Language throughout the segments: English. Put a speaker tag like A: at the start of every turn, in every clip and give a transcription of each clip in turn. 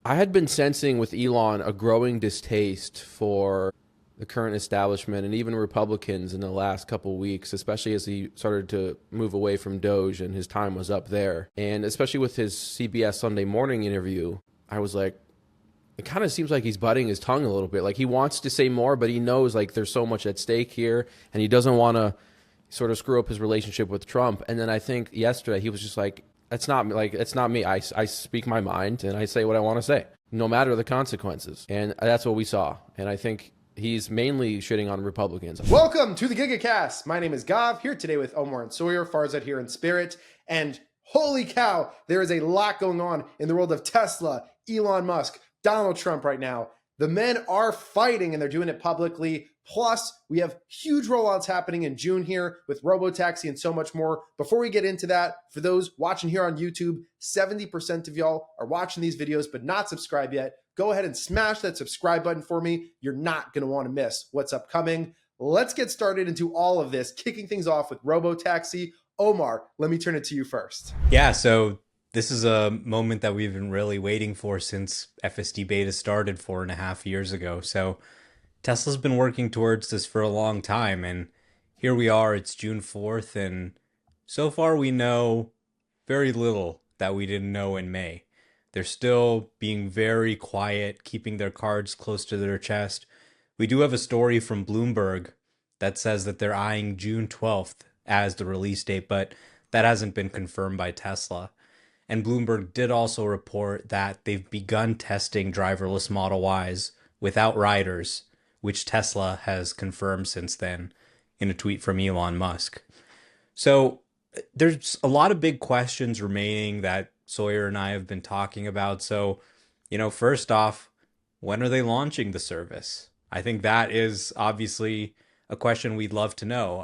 A: I had been sensing with Elon a growing distaste for the current establishment and even Republicans in the last couple of weeks, especially as he started to move away from Doge and his time was up there. And especially with his CBS Sunday morning interview, I was like, it kind of seems like he's biting his tongue a little bit. Like he wants to say more, but he knows like there's so much at stake here and he doesn't want to sort of screw up his relationship with Trump. And then I think yesterday he was just like, it's not me. I speak my mind and I say what I want to say, no matter the consequences. And that's what we saw. And I think he's mainly shitting on Republicans.
B: Welcome to the GigaCast. My name is Gav, here today with Omar and Sawyer, Farzad here in spirit. And holy cow, there is a lot going on in the world of Tesla, Elon Musk, Donald Trump right now. The men are fighting and they're doing it publicly. Plus, we have huge rollouts happening in June here with Robotaxi and so much more. Before we get into that, for those watching here on YouTube, 70% of y'all are watching these videos but not subscribed yet. Go ahead and smash that subscribe button for me. You're not going to want to miss what's upcoming. Let's get started into all of this, kicking things off with Robotaxi. Omar, let me turn it to you first.
C: Yeah, so this is a moment that we've been really waiting for since FSD beta started 4.5 years ago. So Tesla's been working towards this for a long time, and here we are, it's June 4th, and so far we know very little that we didn't know in May. They're still being very quiet, keeping their cards close to their chest. We do have a story from Bloomberg that says that they're eyeing June 12th as the release date, but that hasn't been confirmed by Tesla. And Bloomberg did also report that they've begun testing driverless Model Ys without riders, which Tesla has confirmed since then in a tweet from Elon Musk. So there's a lot of big questions remaining that Sawyer and I have been talking about. So, first off, when are they launching the service? I think that is obviously a question we'd love to know.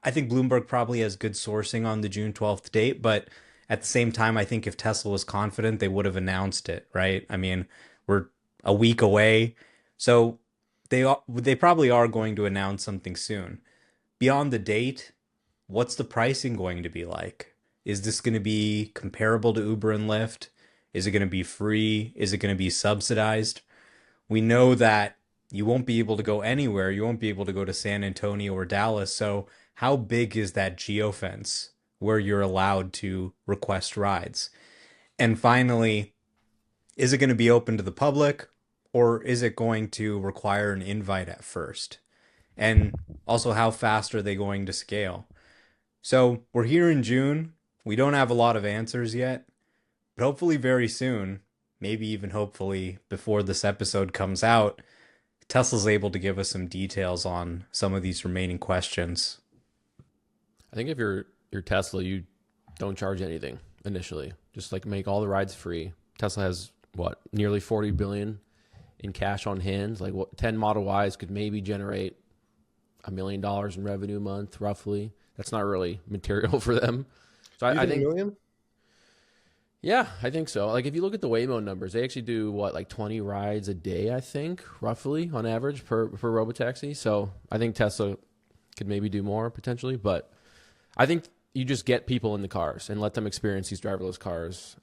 C: I think Bloomberg probably has good sourcing on the June 12th date, but at the same time, I think if Tesla was confident, they would have announced it, right? I mean, we're a week away. So they probably are going to announce something soon. Beyond the date, what's the pricing going to be like? Is this going to be comparable to Uber and Lyft? Is it going to be free? Is it going to be subsidized? We know that you won't be able to go anywhere. You won't be able to go to San Antonio or Dallas. So how big is that geofence where you're allowed to request rides? And finally, is it going to be open to the public, or is it going to require an invite at first? And also, how fast are they going to scale? So we're here in June. We don't have a lot of answers yet, but hopefully very soon, maybe even hopefully before this episode comes out, Tesla's able to give us some details on some of these remaining questions.
A: I think if you're Tesla, you don't charge anything initially. Just like make all the rides free. Tesla has nearly 40 billion in cash on hand. Like 10 Model Ys could maybe generate $1 million in revenue a month, roughly. That's not really material for them. So I think,
B: million?
A: Yeah, I think so. Like if you look at the Waymo numbers, they actually do 20 rides a day, I think, roughly on average per Robotaxi. So I think Tesla could maybe do more potentially, but I think you just get people in the cars and let them experience these driverless cars.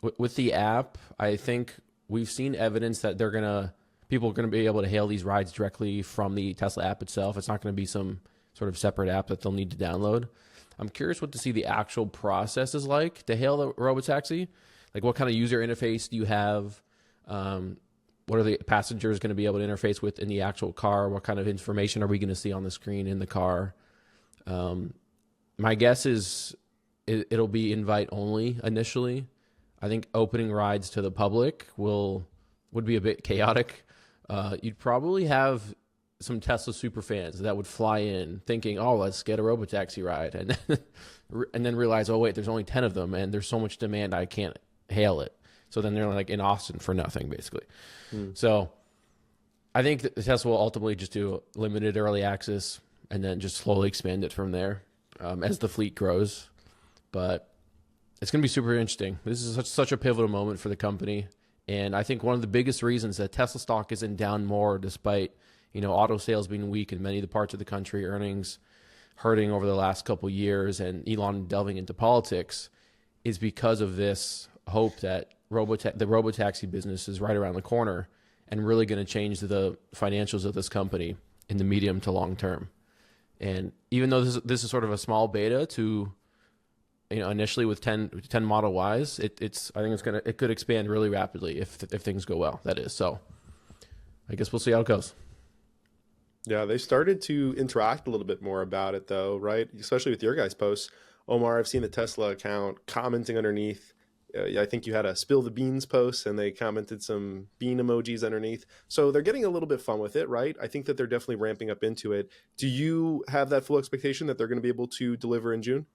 A: With the app, I think we've seen evidence that people are gonna be able to hail these rides directly from the Tesla app itself. It's not gonna be some sort of separate app that they'll need to download. I'm curious what to see the actual process is like to hail the Robotaxi. Like what kind of user interface do you have? What are the passengers going to be able to interface with in the actual car? What kind of information are we going to see on the screen in the car? My guess is it'll be invite only initially. I think opening rides to the public would be a bit chaotic. You'd probably have some Tesla super fans that would fly in thinking, oh, let's get a Robotaxi ride. And then realize, oh, wait, there's only 10 of them and there's so much demand, I can't hail it. So then they're like in Austin for nothing, basically. So I think that Tesla will ultimately just do limited early access and then just slowly expand it from there as the fleet grows. But it's going to be super interesting. This is such a pivotal moment for the company. And I think one of the biggest reasons that Tesla stock isn't down more despite auto sales being weak in many of the parts of the country, earnings hurting over the last couple of years, and Elon delving into politics, is because of this hope that the Robotaxi business is right around the corner and really going to change the financials of this company in the medium to long term. And even though this is sort of a small beta to, initially with 10 Model Ys, I think it could expand really rapidly if things go well. That is. So I guess we'll see how it goes.
D: Yeah, they started to interact a little bit more about it though, right? Especially with your guys' posts. Omar, I've seen the Tesla account commenting underneath. I think you had a spill the beans post and they commented some bean emojis underneath. So they're getting a little bit fun with it, right? I think that they're definitely ramping up into it. Do you have that full expectation that they're going to be able to deliver in June?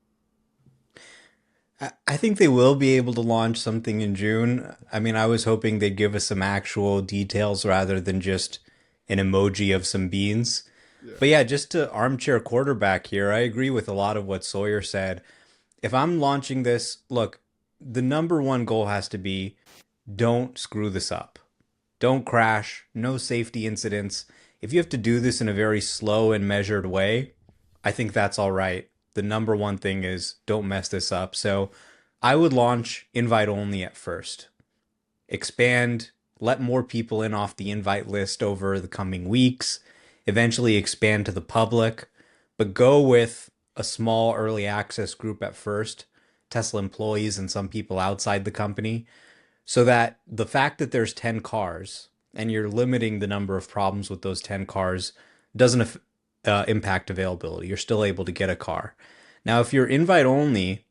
C: I think they will be able to launch something in June. I mean, I was hoping they'd give us some actual details rather than just an emoji of some beans.
D: Yeah.
C: But yeah, just to armchair quarterback here, I agree with a lot of what Sawyer said. If I'm launching this, look, the number one goal has to be don't screw this up. Don't crash, no safety incidents. If you have to do this in a very slow and measured way, I think that's all right. The number one thing is don't mess this up. So I would launch invite only at first. Expand, let more people in off the invite list over the coming weeks, eventually expand to the public, but go with a small early access group at first, Tesla employees and some people outside the company, so that the fact that there's 10 cars and you're limiting the number of problems with those 10 cars doesn't impact availability. You're still able to get a car. Now, if you're invite only,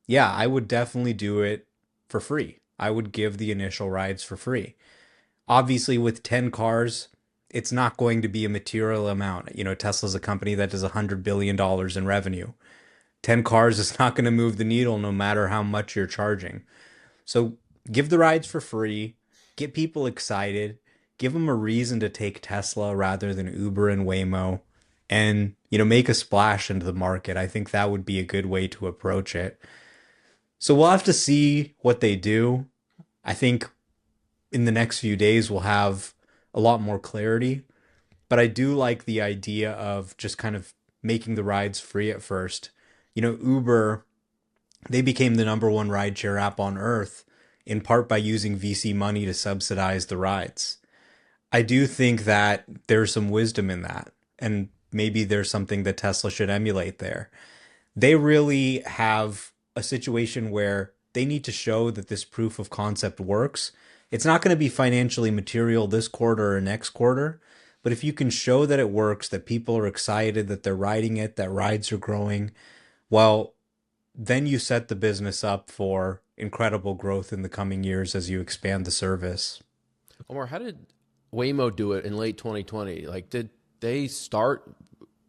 C: yeah, I would definitely do it for free. I would give the initial rides for free. Obviously, with 10 cars, it's not going to be a material amount. Tesla's a company that does $100 billion in revenue. 10 cars is not going to move the needle no matter how much you're charging. So give the rides for free, get people excited, give them a reason to take Tesla rather than Uber and Waymo, and make a splash into the market. I think that would be a good way to approach it. So we'll have to see what they do. I think in the next few days we'll have a lot more clarity, but I do like the idea of just kind of making the rides free at first. Uber, they became the number one rideshare app on earth, in part by using VC money to subsidize the rides. I do think that there's some wisdom in that, and maybe there's something that Tesla should emulate there. They really have a situation where they need to show that this proof of concept works. It's not going to be financially material this quarter or next quarter, but if you can show that it works, that people are excited, that they're riding it, that rides are growing, well, then you set the business up for incredible growth in the coming years as you expand the service.
A: Omar, how did Waymo do it in late 2020? Did they start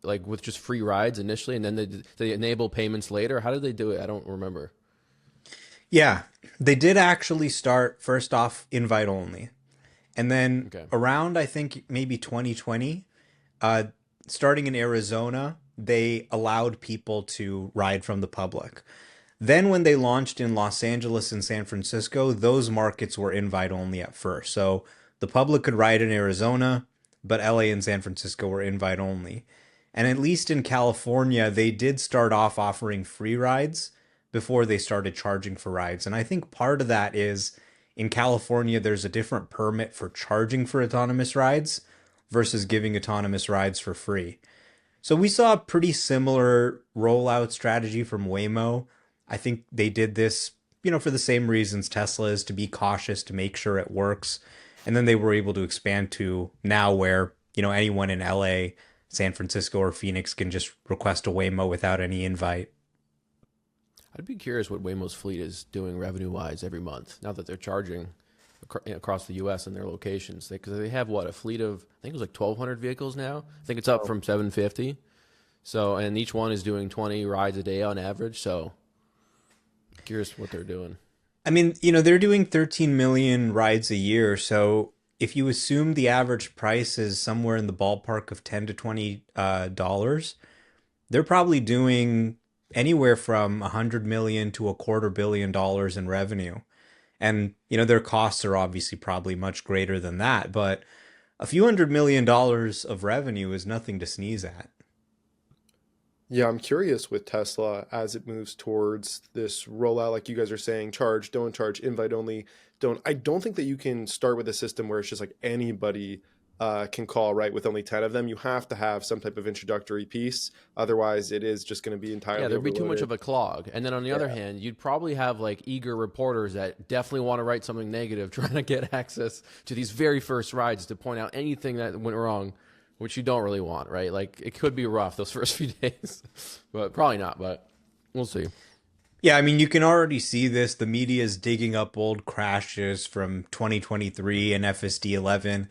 A: with just free rides initially, and then they enable payments later? How did they do it? I don't remember.
C: Yeah, they did actually start first off invite only. And then around, I think, maybe 2020, starting in Arizona, they allowed people to ride from the public. Then when they launched in Los Angeles and San Francisco, those markets were invite only at first. So the public could ride in Arizona, but LA and San Francisco were invite only. And at least in California, they did start off offering free rides before they started charging for rides. And I think part of that is in California, there's a different permit for charging for autonomous rides versus giving autonomous rides for free. So we saw a pretty similar rollout strategy from Waymo. I think they did this, for the same reasons Tesla is, to be cautious, to make sure it works. And then they were able to expand to now where, anyone in LA, San Francisco, or Phoenix can just request a Waymo without any invite.
A: I'd be curious what Waymo's fleet is doing revenue-wise every month now that they're charging across the U.S. in their locations. Because they have, a fleet of, I think it was 1,200 vehicles now. I think it's up from 750. So, and each one is doing 20 rides a day on average. So, curious what they're doing.
C: I mean, they're doing 13 million rides a year. So if you assume the average price is somewhere in the ballpark of $10 to $20, they're probably doing anywhere from 100 million to $250 million in revenue. And, their costs are obviously probably much greater than that, but a few $100 million of revenue is nothing to sneeze at.
D: Yeah, I'm curious with Tesla as it moves towards this rollout, like you guys are saying, charge, don't charge, invite only, don't. I don't think that you can start with a system where it's just like anybody can call, right? With only 10 of them, you have to have some type of introductory piece. Otherwise, it is just going to be
A: Yeah,
D: entirely
A: there'd be too much
D: overloaded.
A: of a clog. And then on the other
D: Yeah.
A: hand, you'd probably have like eager reporters that definitely want to write something negative, trying to get access to these very first rides to point out anything that went wrong, which you don't really want, right? Like it could be rough those first few days, but probably not, but we'll see.
C: Yeah, I mean, you can already see this. The media is digging up old crashes from 2023 and FSD 11.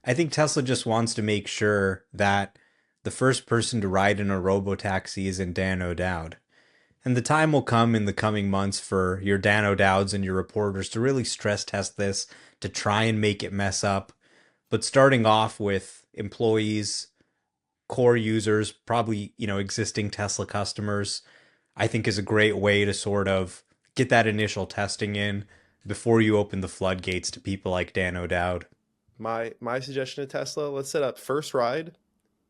C: I think Tesla just wants to make sure that the first person to ride in a robotaxi isn't Dan O'Dowd. And the time will come in the coming months for your Dan O'Dowds and your reporters to really stress test this, to try and make it mess up. But starting off with employees, core users, probably, existing Tesla customers, I think is a great way to sort of get that initial testing in before you open the floodgates to people like Dan O'Dowd.
D: My suggestion to Tesla, let's set up first ride,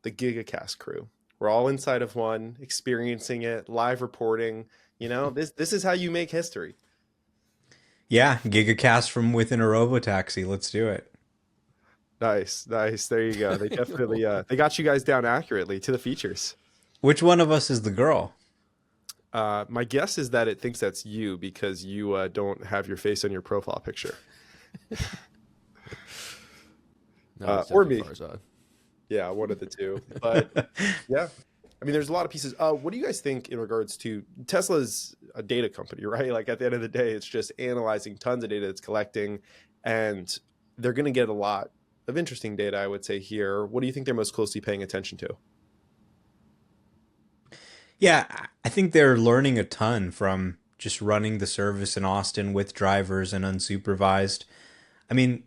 D: the GigaCast crew. We're all inside of one, experiencing it, live reporting. This is how you make history.
C: Yeah, GigaCast from within a Robotaxi. Let's do it.
D: Nice, nice. There you go. They definitely they got you guys down accurately to the features.
C: Which one of us is the girl?
D: My guess is that it thinks that's you because you don't have your face on your profile picture.
A: No, it's
D: Or
A: definitely
D: me.
A: Farzad.
D: Yeah, one of the two. But yeah, I mean, there's a lot of pieces. What do you guys think in regards to Tesla's a data company, right? Like at the end of the day, it's just analyzing tons of data it's collecting, and they're going to get a lot of interesting data, I would say here. What do you think they're most closely paying attention to?
C: Yeah, I think they're learning a ton from just running the service in Austin with drivers and unsupervised. I mean,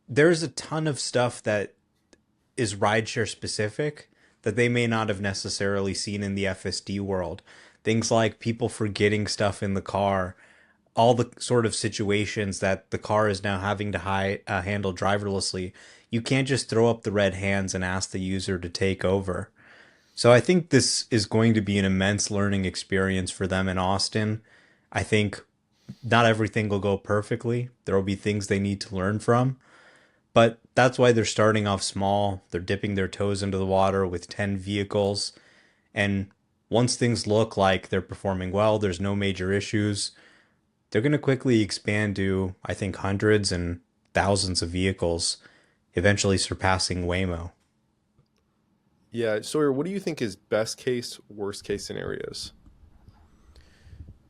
C: there's a ton of stuff that is rideshare specific that they may not have necessarily seen in the FSD world. Things like people forgetting stuff in the car, all the sort of situations that the car is now having to handle driverlessly. You can't just throw up the red hands and ask the user to take over. So I think this is going to be an immense learning experience for them in Austin. I think not everything will go perfectly. There will be things they need to learn from. But that's why they're starting off small. They're dipping their toes into the water with 10 vehicles. And once things look like they're performing well, there's no major issues, they're going to quickly expand to, I think, hundreds and thousands of vehicles, eventually surpassing Waymo.
D: Yeah, Sawyer, what do you think is best case, worst case scenarios?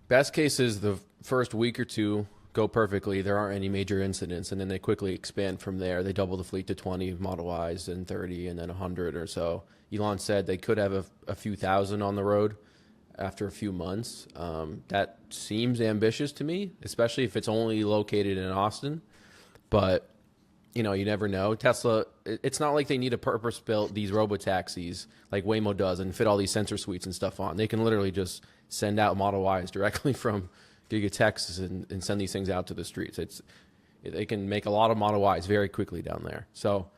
A: Best case is the first week or two go perfectly. There aren't any major incidents, and then they quickly expand from there. They double the fleet to 20 Model Ys and 30 and then 100 or so. Elon said they could have a few thousand on the road after a few months. That seems ambitious to me, especially if it's only located in Austin. But you never know. Tesla, it's not like they need to purpose-built these robotaxis like Waymo does and fit all these sensor suites and stuff on. They can literally just send out Model Ys directly from Giga Texas and send these things out to the streets. They can make a lot of Model Ys very quickly down there. So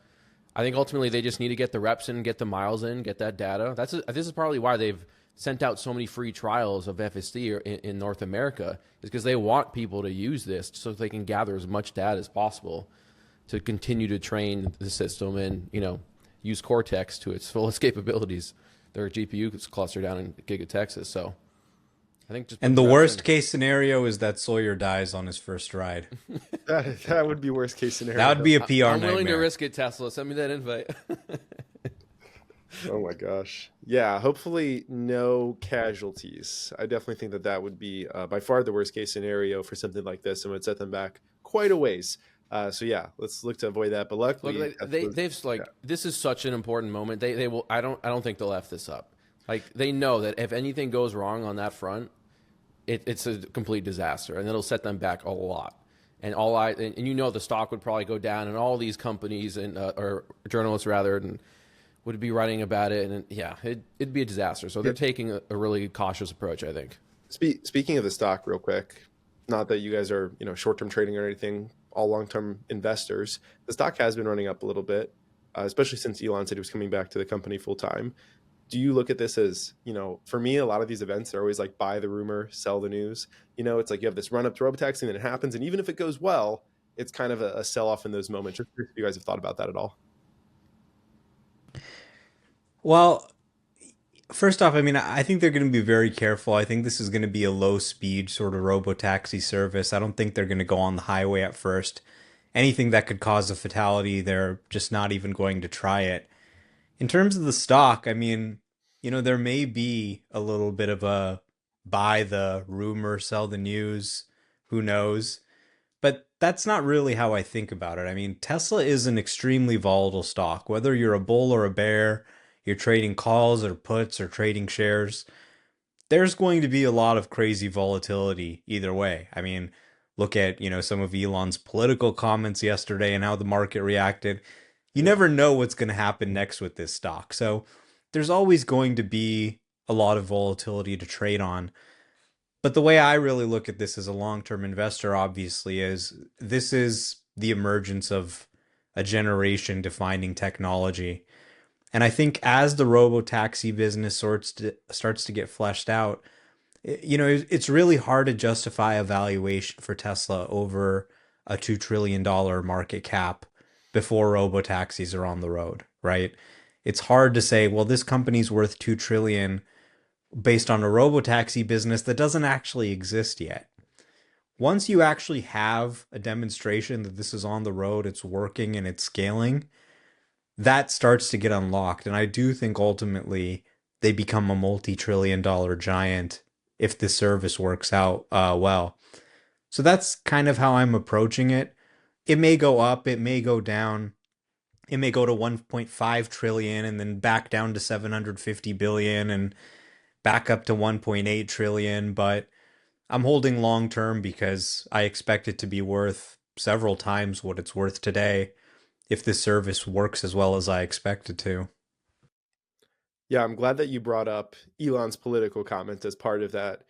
A: I think ultimately they just need to get the reps in, get the miles in, get that data. This is probably why they've sent out so many free trials of FSD in North America, is because they want people to use this so they can gather as much data as possible to continue to train the system and, use Cortex to its fullest capabilities. Their GPU cluster down in Giga Texas. So I think just.
C: And the worst case scenario is that Sawyer dies on his first ride.
D: That would be worst case scenario.
C: That would be a PR
A: I'm willing to
C: nightmare.
A: risk it, Tesla. Send me that invite.
D: Oh my gosh. Yeah, hopefully no casualties. I definitely think that would be by far the worst case scenario for something like this and would set them back quite a ways. So yeah, let's look to avoid that. But luckily,
A: Look, this is such an important moment. They will. I don't think they'll F this up. Like they know that if anything goes wrong on that front, it's a complete disaster, and it'll set them back a lot. And the stock would probably go down, and all these companies or journalists rather, and would be writing about it, and it'd be a disaster. So they're taking a really cautious approach, I think.
D: Speaking of the stock, real quick, not that you guys are short-term trading or anything, all long-term investors. The stock has been running up a little bit, especially since Elon said he was coming back to the company full-time. do you look at this as, for me, a lot of these events are always like buy the rumor, sell the news. It's like you have this run up to Robotaxi and then it happens. And even if it goes well, it's kind of a sell off in those moments. Just curious if you guys have thought about that at all.
C: Well, first off, I mean, I think they're going to be very careful. I think this is going to be a low speed sort of robo-taxi service. I don't think they're going to go on the highway at first. Anything that could cause a fatality, they're just not even going to try it. In terms of the stock, I mean, there may be a little bit of a buy the rumor, sell the news, who knows? But that's not really how I think about it. I mean, Tesla is an extremely volatile stock. Whether you're a bull or a bear, you're trading calls or puts or trading shares, there's going to be a lot of crazy volatility either way. I mean, look at, some of Elon's political comments yesterday and how the market reacted. You never know what's going to happen next with this stock. So there's always going to be a lot of volatility to trade on. But the way I really look at this as a long-term investor, obviously, is this is the emergence of a generation defining technology. And I think as the robo-taxi business starts to get fleshed out, it's really hard to justify a valuation for Tesla over a $2 trillion market cap before robo-taxis are on the road, right? It's hard to say, well, this company's worth $2 trillion based on a robotaxi business that doesn't actually exist yet. Once you actually have a demonstration that this is on the road, it's working and it's scaling, that starts to get unlocked. And I do think ultimately they become a multi-trillion dollar giant if the service works out well. So that's kind of how I'm approaching it. It may go up, it may go down. It may go to 1.5 trillion and then back down to 750 billion and back up to 1.8 trillion, but I'm holding long term because I expect it to be worth several times what it's worth today if this service works as well as I expect it to.
D: Yeah, I'm glad that you brought up Elon's political comment as part of that,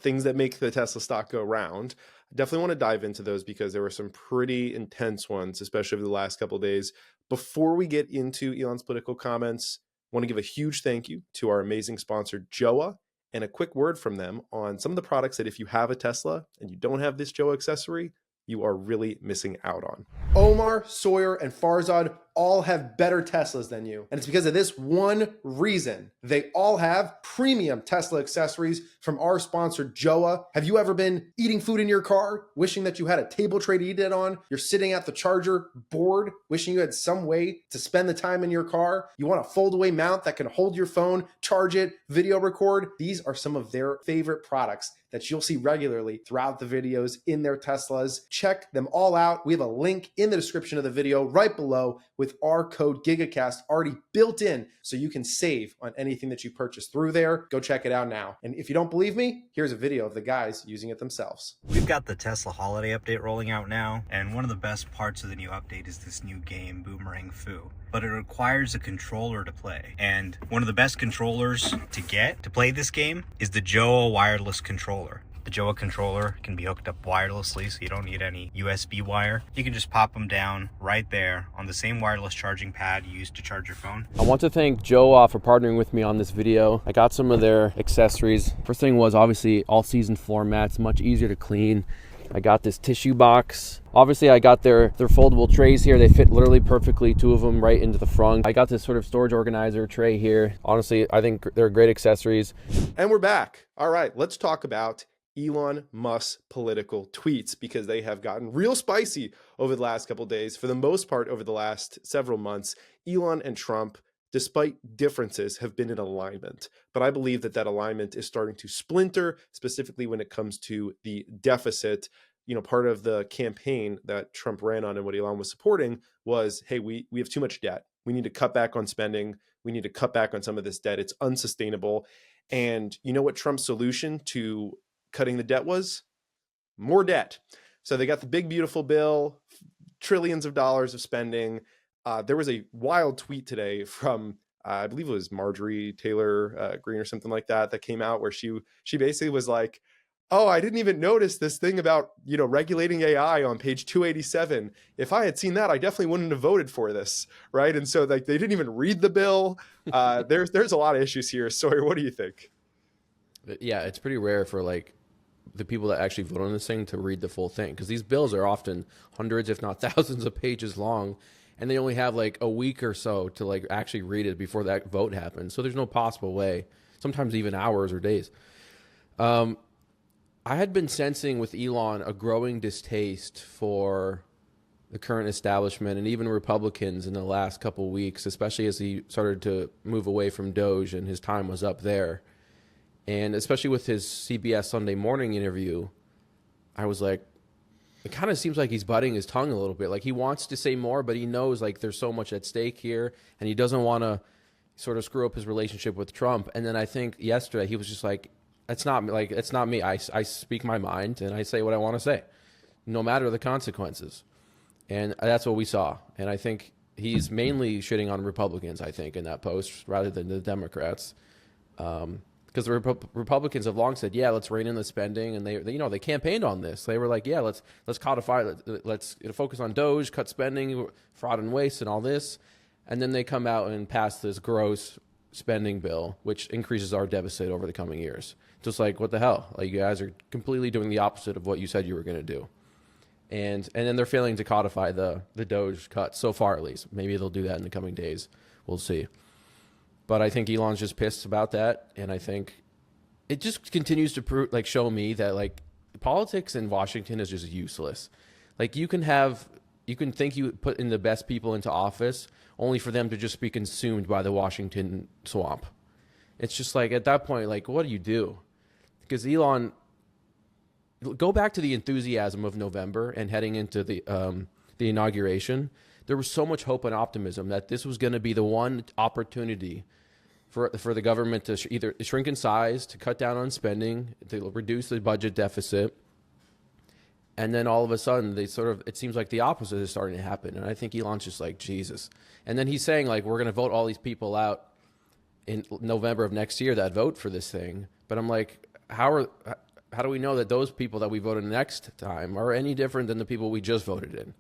D: things that make the Tesla stock go round. I definitely want to dive into those because there were some pretty intense ones, especially over the last couple of days. Before we get into Elon's political comments, I want to give a huge thank you to our amazing sponsor, Joa, and a quick word from them on some of the products that if you have a Tesla and you don't have this Joa accessory, you are really missing out on.
B: Omar, Sawyer, and Farzad all have better Teslas than you. And it's because of this one reason. They all have premium Tesla accessories from our sponsor, Joa. Have you ever been eating food in your car, wishing that you had a table tray to eat it on? You're sitting at the charger, bored, wishing you had some way to spend the time in your car? You want a fold-away mount that can hold your phone, charge it, video record? These are some of their favorite products that you'll see regularly throughout the videos in their Teslas. Check them all out. We have a link in the description of the video right below with our code GigaCast already built in so you can save on anything that you purchase through there. Go check it out now. And if you don't believe me, here's a video of the guys using it themselves.
E: We've got the Tesla holiday update rolling out now, and one of the best parts of the new update is this new game, Boomerang Foo. But it requires a controller to play. And one of the best controllers to get to play this game is the Joa wireless controller. The Joa controller can be hooked up wirelessly, so you don't need any USB wire. You can just pop them down right there on the same wireless charging pad you use to charge your phone.
A: I want to thank Joa for partnering with me on this video. I got some of their accessories. First thing was obviously all season floor mats, much easier to clean. I got this tissue box. Obviously I got their foldable trays here. They fit literally perfectly, two of them right into the front. I got this sort of storage organizer tray here. Honestly, I think they're great accessories.
D: And we're back. All right, let's talk about Elon Musk's political tweets because they have gotten real spicy over the last couple of days. For the most part, over the last several months, Elon and Trump, despite differences, have been in alignment. But I believe that that alignment is starting to splinter, specifically when it comes to the deficit. Part of the campaign that Trump ran on and what Elon was supporting was, hey, we have too much debt. We need to cut back on spending. We need to cut back on some of this debt. It's unsustainable. And you know what Trump's solution to cutting the debt was? More debt. So they got the big, beautiful bill, trillions of dollars of spending. There was a wild tweet today from, I believe it was Marjorie Taylor Greene or something like that came out where she basically was like, oh, I didn't even notice this thing about, regulating AI on page 287. If I had seen that, I definitely wouldn't have voted for this, right? And so like they didn't even read the bill. There's a lot of issues here. Sawyer, what do you think?
A: Yeah, it's pretty rare for like the people that actually vote on this thing to read the full thing, because these bills are often hundreds, if not thousands, of pages long, and they only have like a week or so to like actually read it before that vote happens. So there's no possible way, sometimes even hours or days. I had been sensing with Elon a growing distaste for the current establishment and even Republicans in the last couple of weeks, especially as he started to move away from Doge and his time was up there. And especially with his CBS Sunday Morning interview, I was like, it kind of seems like he's biting his tongue a little bit. Like he wants to say more, but he knows like there's so much at stake here, and he doesn't want to sort of screw up his relationship with Trump. And then I think yesterday he was just like, it's not me. I speak my mind and I say what I want to say, no matter the consequences. And that's what we saw. And I think he's mainly shitting on Republicans, I think, in that post rather than the Democrats. Because the Republicans have long said, yeah, let's rein in the spending. And they campaigned on this. They were like, yeah, let's codify, let's focus on Doge, cut spending, fraud and waste and all this. And then they come out and pass this gross spending bill, which increases our deficit over the coming years. Just like, what the hell? Like, you guys are completely doing the opposite of what you said you were going to do. And then they're failing to codify the Doge cut, so far at least. Maybe they'll do that in the coming days. We'll see. But I think Elon's just pissed about that. And I think it just continues to show me that like politics in Washington is just useless. Like you can think you put in the best people into office only for them to just be consumed by the Washington swamp. It's just like, at that point, like, what do you do? Because Elon, go back to the enthusiasm of November and heading into the inauguration. There was so much hope and optimism that this was going to be the one opportunity for the government to either shrink in size, to cut down on spending, to reduce the budget deficit. And then all of a sudden, it seems like the opposite is starting to happen. And I think Elon's just like, Jesus. And then he's saying, like, we're going to vote all these people out in November of next year that vote for this thing. But I'm like, how do we know that those people that we voted next time are any different than the people we just voted in?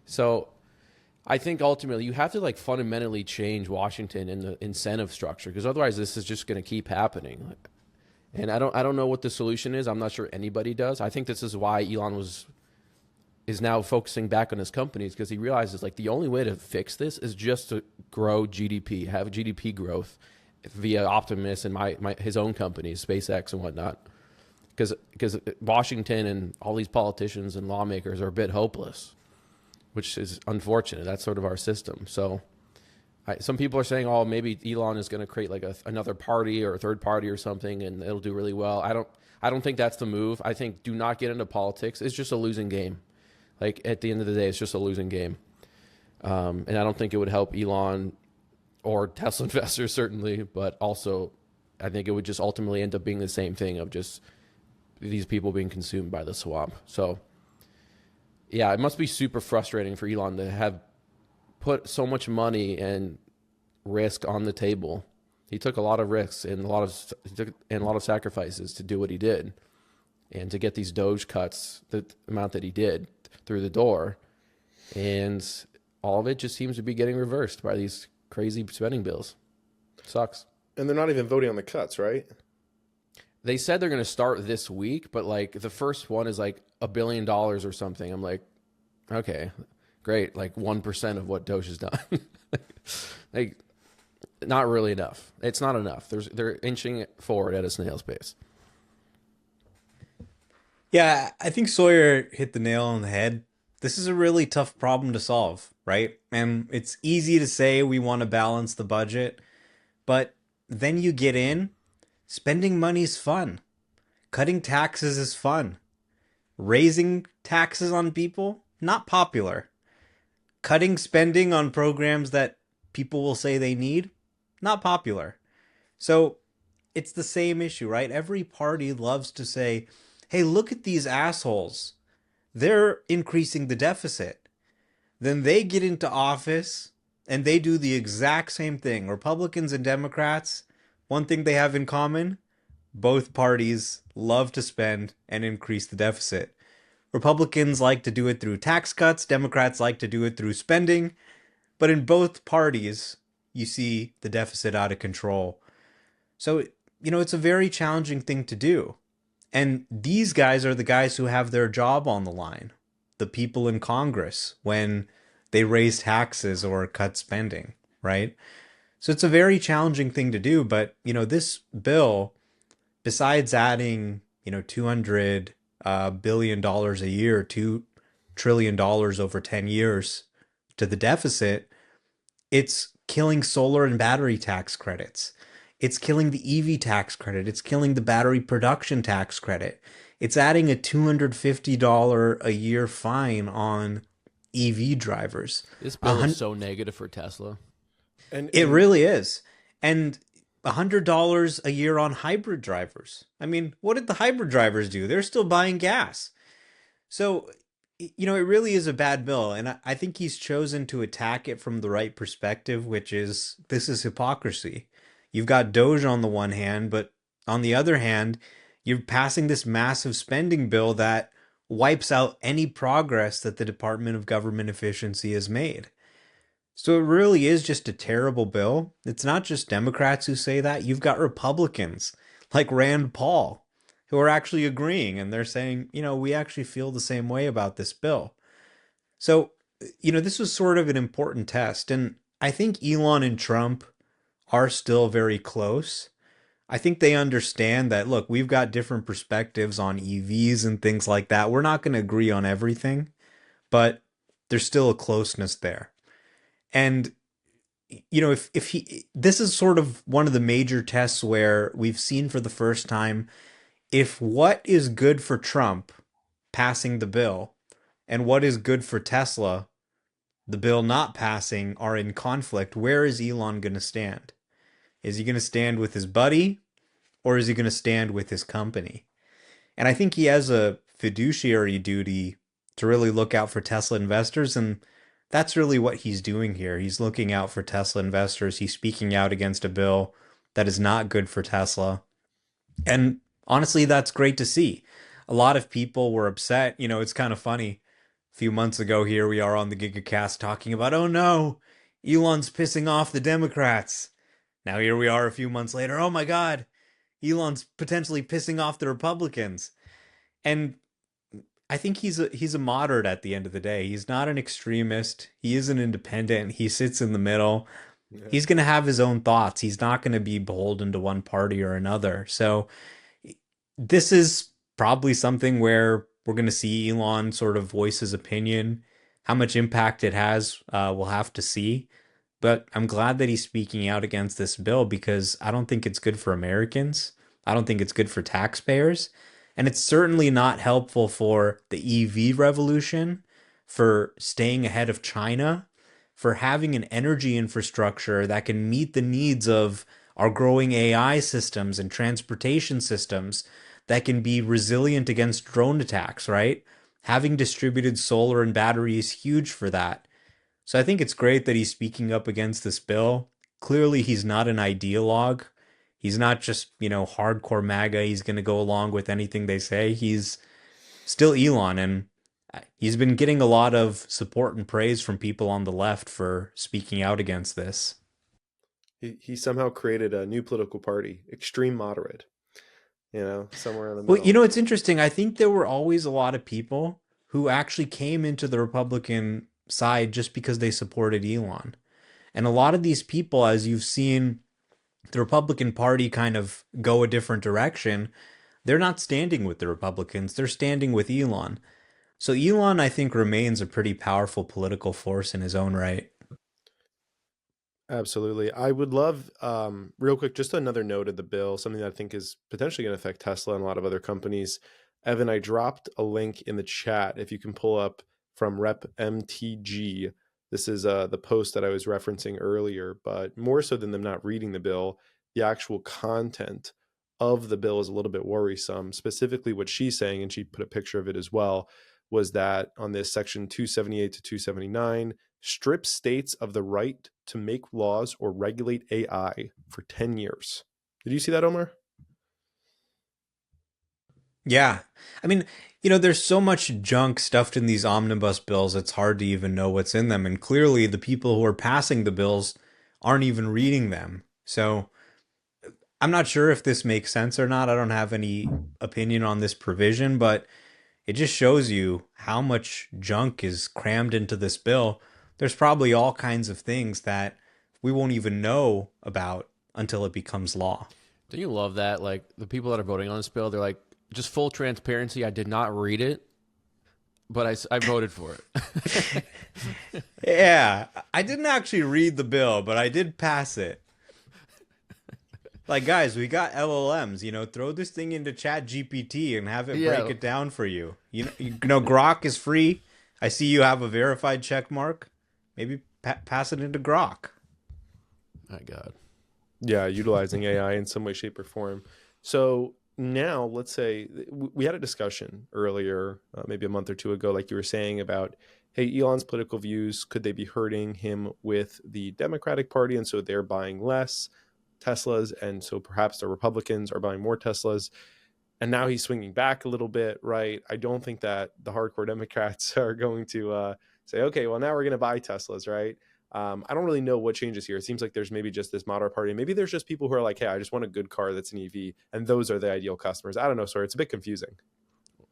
A: So I think ultimately you have to like fundamentally change Washington in the incentive structure, because otherwise this is just going to keep happening. And I don't know what the solution is. I'm not sure anybody does. I think this is why Elon is now focusing back on his companies, because he realizes like the only way to fix this is just to grow GDP, have GDP growth via Optimus and his own companies, SpaceX and whatnot. Because Washington and all these politicians and lawmakers are a bit hopeless, which is unfortunate. That's sort of our system. So some people are saying, oh, maybe Elon is going to create like another party or a third party or something, and it'll do really well. I don't think that's the move. I think do not get into politics. It's just a losing game. Like at the end of the day, it's just a losing game. And I don't think it would help Elon or Tesla investors certainly, but also I think it would just ultimately end up being the same thing of just these people being consumed by the swamp. So yeah, it must be super frustrating for Elon to have put so much money and risk on the table. He took a lot of risks and a lot of sacrifices to do what he did, and to get these Doge cuts, the amount that he did, through the door, and all of it just seems to be getting reversed by these crazy spending bills. Sucks.
D: And they're not even voting on the cuts, right?
A: They said they're going to start this week, but like the first one is like $1 billion or something. I'm like, okay, great. Like 1% of what Doge has done. Like, not really enough. It's not enough. They're inching it forward at a snail's pace.
C: Yeah, I think Sawyer hit the nail on the head. This is a really tough problem to solve, right? And it's easy to say we want to balance the budget, but then you get in, spending money is fun. Cutting taxes is fun. Raising taxes on people, not popular. Cutting spending on programs that people will say they need, not popular. So it's the same issue, right? Every party loves to say, hey, look at these assholes. They're increasing the deficit. Then they get into office and they do the exact same thing. Republicans and Democrats, one thing they have in common, both parties love to spend and increase the deficit. Republicans like to do it through tax cuts, Democrats like to do it through spending, but in both parties, you see the deficit out of control. So, it's a very challenging thing to do. And these guys are the guys who have their job on the line, the people in Congress, when they raise taxes or cut spending, right? So it's a very challenging thing to do. But, this bill, besides adding, $200 billion a year, $2 trillion over 10 years to the deficit, it's killing solar and battery tax credits. It's killing the EV tax credit. It's killing the battery production tax credit. It's adding a $250 a year fine on EV drivers.
A: This bill is so negative for Tesla.
C: It really is. And $100 a year on hybrid drivers. I mean, what did the hybrid drivers do? They're still buying gas. So, it really is a bad bill. And I think he's chosen to attack it from the right perspective, which is this is hypocrisy. You've got Doge on the one hand, but on the other hand, you're passing this massive spending bill that wipes out any progress that the Department of Government Efficiency has made. So it really is just a terrible bill. It's not just Democrats who say that. You've got Republicans like Rand Paul who are actually agreeing, and they're saying, we actually feel the same way about this bill. So, this was sort of an important test. And I think Elon and Trump are still very close. I think they understand that, look, we've got different perspectives on EVs and things like that. We're not going to agree on everything, but there's still a closeness there. And, if he, this is sort of one of the major tests where we've seen for the first time, if what is good for Trump, passing the bill, and what is good for Tesla, the bill not passing, are in conflict, where is Elon going to stand? Is he going to stand with his buddy, or is he going to stand with his company? And I think he has a fiduciary duty to really look out for Tesla investors, and that's really what he's doing here. He's looking out for Tesla investors. He's speaking out against a bill that is not good for Tesla. And honestly, that's great to see. A lot of people were upset. It's kind of funny. A few months ago here, we are on the GigaCast talking about, oh no, Elon's pissing off the Democrats. Now here we are a few months later. Oh my God, Elon's potentially pissing off the Republicans. And I think he's a moderate at the end of the day. He's not an extremist. He is an independent. He sits in the middle. Yeah. He's going to have his own thoughts. He's not going to be beholden to one party or another. So this is probably something where we're going to see Elon sort of voice his opinion. How much impact it has, we'll have to see. But I'm glad that he's speaking out against this bill because I don't think it's good for Americans. I don't think it's good for taxpayers. And it's certainly not helpful for the EV revolution, for staying ahead of China, for having an energy infrastructure that can meet the needs of our growing AI systems and transportation systems that can be resilient against drone attacks, right? Having distributed solar and battery is huge for that. So I think it's great that he's speaking up against this bill. Clearly, he's not an ideologue. He's not just, hardcore MAGA. He's going to go along with anything they say. He's still Elon, and he's been getting a lot of support and praise from people on the left for speaking out against this.
D: He somehow created a new political party, extreme moderate, somewhere in the middle.
C: Well, it's interesting. I think there were always a lot of people who actually came into the Republican side just because they supported Elon. And a lot of these people, as you've seen the Republican Party kind of go a different direction, they're not standing with the Republicans. They're standing with Elon. So Elon, I think, remains a pretty powerful political force in his own right.
D: Absolutely. I would love, real quick, just another note of the bill, something that I think is potentially going to affect Tesla and a lot of other companies. Evan, I dropped a link in the chat. If you can pull up from Rep MTG, this is the post that I was referencing earlier, but more so than them not reading the bill, the actual content of the bill is a little bit worrisome. Specifically what she's saying, and she put a picture of it as well, was that on this section 278 to 279, strips states of the right to make laws or regulate AI for 10 years. Did you see that, Omar?
C: Yeah. I mean, there's so much junk stuffed in these omnibus bills, it's hard to even know what's in them. And clearly, the people who are passing the bills aren't even reading them. So I'm not sure if this makes sense or not. I don't have any opinion on this provision, but it just shows you how much junk is crammed into this bill. There's probably all kinds of things that we won't even know about until it becomes law.
A: Don't you love that? Like the people that are voting on this bill, they're like, just full transparency. I did not read it, but I voted for it.
C: Yeah, I didn't actually read the bill, but I did pass it. Like, guys, we got LLMs, throw this thing into Chat GPT and have it
A: Yeah.
C: break it down for you. Grok is free. I see you have a verified check mark. Maybe pass it into Grok.
A: My God.
D: Yeah, utilizing AI in some way, shape, or form. So now, let's say we had a discussion earlier, maybe a month or two ago, like you were saying about, hey, Elon's political views, could they be hurting him with the Democratic Party? And so they're buying less Teslas. And so perhaps the Republicans are buying more Teslas. And now he's swinging back a little bit, right? I don't think that the hardcore Democrats are going to say, okay, well, now we're going to buy Teslas, right? I don't really know what changes here. It seems like there's maybe just this moderate party. Maybe there's just people who are like, hey, I just want a good car that's an EV. And those are the ideal customers. I don't know, sorry. It's a bit confusing.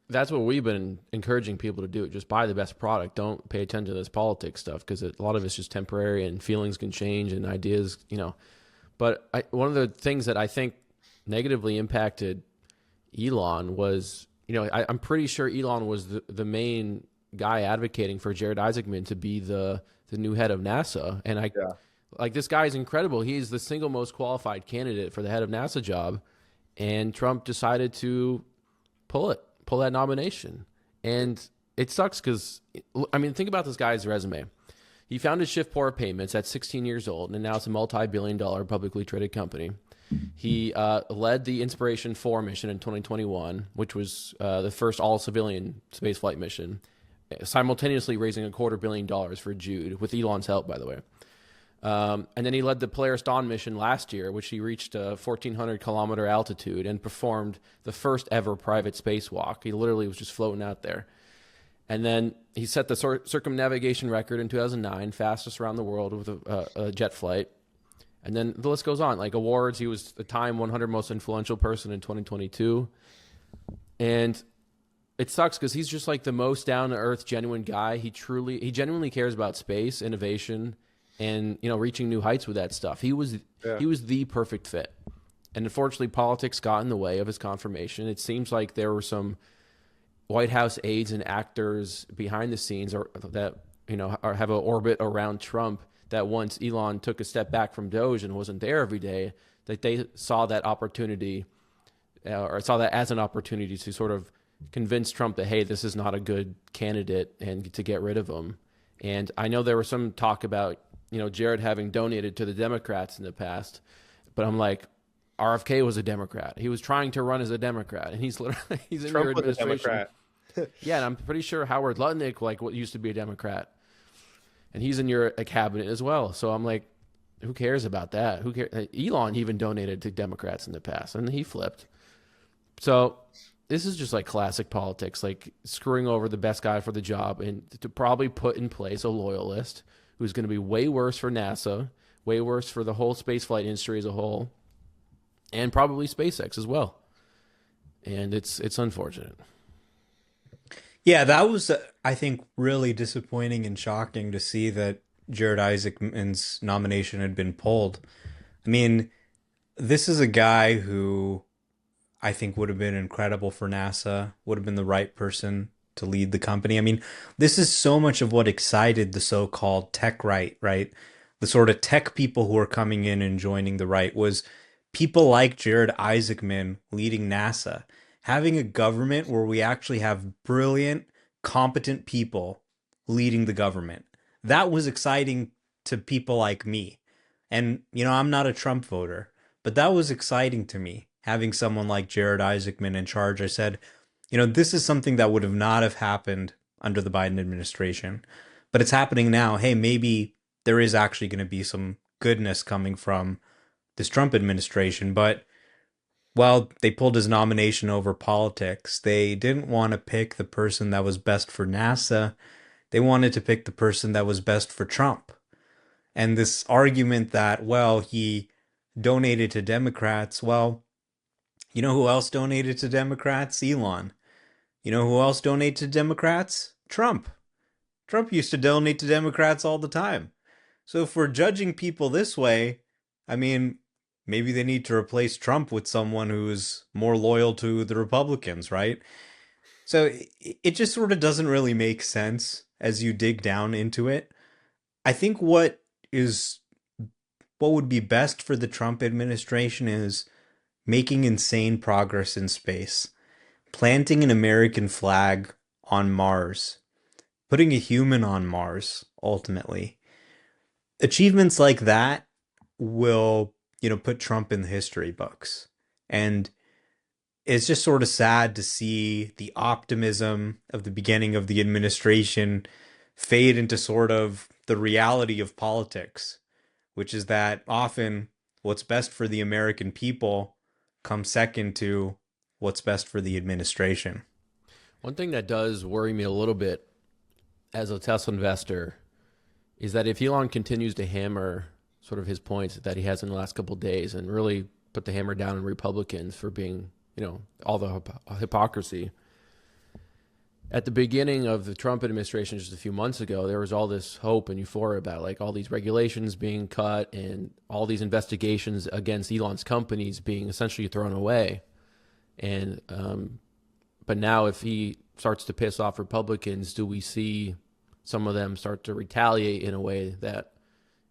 A: That's what we've been encouraging people to do. Just buy the best product. Don't pay attention to this politics stuff because a lot of it's just temporary and feelings can change and ideas. But one of the things that I think negatively impacted Elon was, I'm pretty sure Elon was the main guy advocating for Jared Isaacman to be the new head of NASA. And like this guy is incredible. He's the single most qualified candidate for the head of NASA job. And Trump decided to pull that nomination. And it sucks because, think about this guy's resume. He founded Shift4 Payments at 16 years old, and now it's a multi-billion-dollar publicly traded company. He led the Inspiration 4 mission in 2021, which was the first all-civilian spaceflight mission, simultaneously raising $250 million for Jude, with Elon's help, by the way. And then he led the Polaris Dawn mission last year, which he reached a 1,400-kilometer altitude and performed the first ever private spacewalk. He literally was just floating out there. And then he set the circumnavigation record in 2009, fastest around the world with a jet flight. And then the list goes on. Like awards, he was the Time 100 most influential person in 2022. And it sucks because he's just like the most down-to-earth, genuine guy. He genuinely cares about space, innovation, and reaching new heights with that stuff. He was the perfect fit. And unfortunately, politics got in the way of his confirmation. It seems like there were some White House aides and actors behind the scenes that have an orbit around Trump that once Elon took a step back from Doge and wasn't there every day, that they saw that opportunity or saw that as an opportunity to sort of convince Trump that, hey, this is not a good candidate and to get rid of him. And I know there was some talk about, Jared having donated to the Democrats in the past, but I'm like, RFK was a Democrat. He was trying to run as a Democrat, and he's in
D: Trump
A: your
D: was a
A: administration.
D: Democrat.
A: Yeah, and I'm pretty sure Howard Lutnick, what used to be a Democrat, and he's in your cabinet as well. So I'm like, who cares about that? Who cares? Elon even donated to Democrats in the past, and he flipped. So this is just like classic politics, like screwing over the best guy for the job, and to probably put in place a loyalist who's going to be way worse for NASA, way worse for the whole spaceflight industry as a whole, and probably SpaceX as well. And it's unfortunate.
C: Yeah, that was, I think, really disappointing and shocking to see that Jared Isaacman's nomination had been pulled. I mean, this is a guy who I think would have been incredible for NASA, would have been the right person to lead the company. I mean, this is so much of what excited the so-called tech right? The sort of tech people who are coming in and joining the right was people like Jared Isaacman leading NASA, having a government where we actually have brilliant, competent people leading the government. That was exciting to people like me. And, I'm not a Trump voter, but that was exciting to me, having someone like Jared Isaacman in charge. I said, this is something that would have not have happened under the Biden administration, but it's happening now. Hey, maybe there is actually going to be some goodness coming from this Trump administration. But Well, they pulled his nomination over politics. They didn't want to pick the person that was best for NASA. They wanted to pick the person that was best for Trump. And this argument that, well, he donated to Democrats. Well, you know who else donated to Democrats? Elon. You know who else donated to Democrats? Trump. Trump used to donate to Democrats all the time. So if we're judging people this way, I mean, maybe they need to replace Trump with someone who's more loyal to the Republicans, right? So it just sort of doesn't really make sense as you dig down into it. I think is what would be best for the Trump administration is making insane progress in space, planting an American flag on Mars, putting a human on Mars ultimately. Achievements like that will, put Trump in the history books. And it's just sort of sad to see the optimism of the beginning of the administration fade into sort of the reality of politics, which is that often what's best for the American people comes second to what's best for the administration.
A: One thing that does worry me a little bit as a Tesla investor is that if Elon continues to hammer sort of his points that he has in the last couple of days and really put the hammer down on Republicans for being, all the hypocrisy. At the beginning of the Trump administration just a few months ago, there was all this hope and euphoria about like all these regulations being cut and all these investigations against Elon's companies being essentially thrown away. And but now if he starts to piss off Republicans, do we see some of them start to retaliate in a way that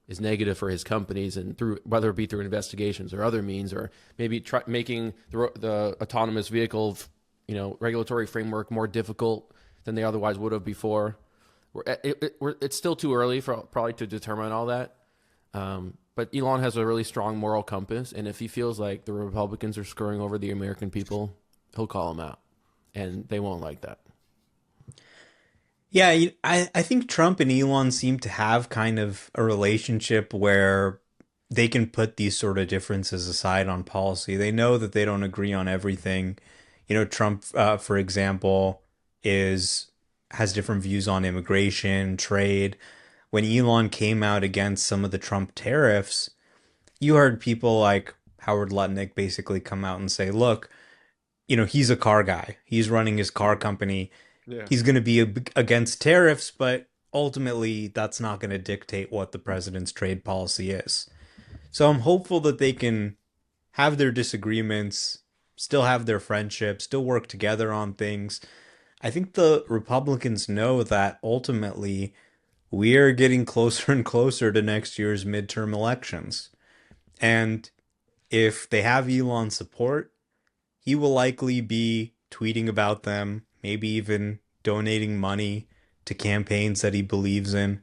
A: is negative for his companies, and through whether it be through investigations or other means, or maybe making the autonomous vehicle, regulatory framework more difficult than they otherwise would have before. It's still too early for probably to determine all that. But Elon has a really strong moral compass, and if he feels like the Republicans are screwing over the American people, he'll call them out, and they won't like that.
C: Yeah, I think Trump and Elon seem to have kind of a relationship where they can put these sort of differences aside on policy. They know that they don't agree on everything. Trump, for example, is has different views on immigration, trade. When Elon came out against some of the Trump tariffs, you heard people like Howard Lutnick basically come out and say, look, he's a car guy. He's running his car company.
D: Yeah.
C: He's going to be against tariffs, but ultimately that's not going to dictate what the president's trade policy is. So I'm hopeful that they can have their disagreements, still have their friendship, still work together on things. I think the Republicans know that ultimately we are getting closer and closer to next year's midterm elections. And if they have Elon's support, he will likely be tweeting about them, maybe even donating money to campaigns that he believes in